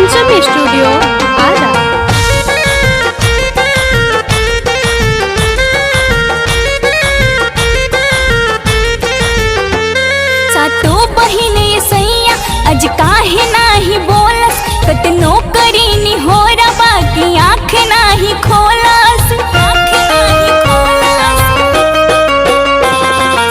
Panchami studio Ara. सातो बहिने सैया अज काहे नाही बोलस, कतनो करीनी हो रा बाकी आँख नाही खोलस, आँख नाही खोलस।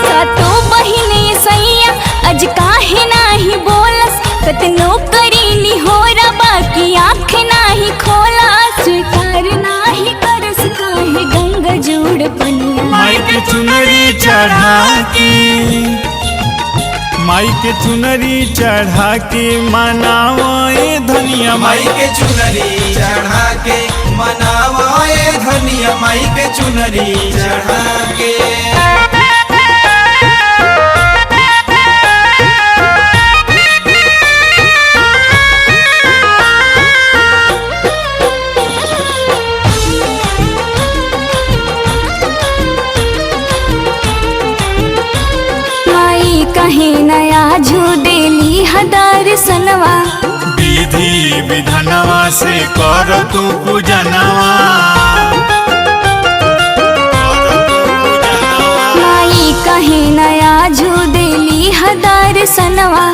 सातो बहिने सैया अज काहे नाही बोलस, कतनो करीनी हो रा बाकी आँख नाही खोलस। स्वीकार नाही करस काहे गंगा जोड़ पनिया, माई के चुनरी चढ़ा के, माई के चुनरी चढ़ा के मनावा ए धनिया। माई के चुनरी चढ़ा के मनावा ए धनिया, माई के चुनरी चढ़ा के। कहीं नया झू देली हदार सनवा, विधि विधानवा से कर तू पूजनवा। माई कहीं नया झू देली हदार सनवा,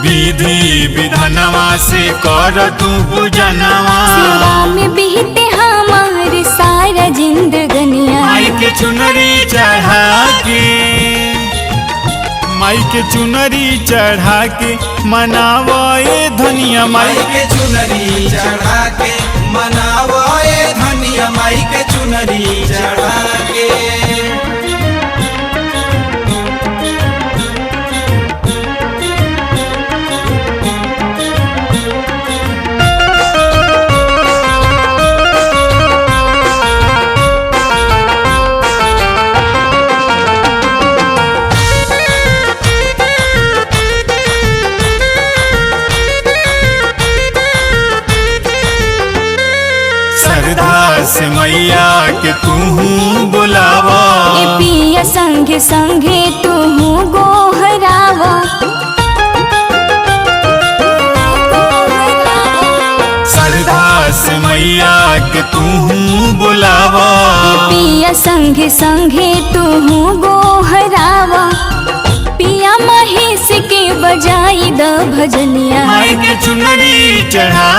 विधि विधानवा से कर तू पूजनवा। सेवा में बीते हमारे सारा जिंदगनिया, माई के चुनरी चढ़ा के, माई के चुनरी चढ़ा के मनावा ए धनिया। माई के चुनरी चढ़ा के मनावा ए धनिया, माई के चुनरी चढ़ा के। श्रद्धा से मैया के तू बुलावा, ए पिया संगे संगे तू गोहरावा। श्रद्धा से मैया के तू बुलावा, पिया संगे संगे तू गोहरावा। पिया महेश के बजाई द भजनिया, माई के चुनरी चढ़ा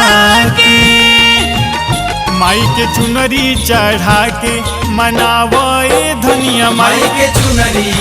के, माई के चुनरी चढ़ा के मनावा ए धनिया। माई के चुनरी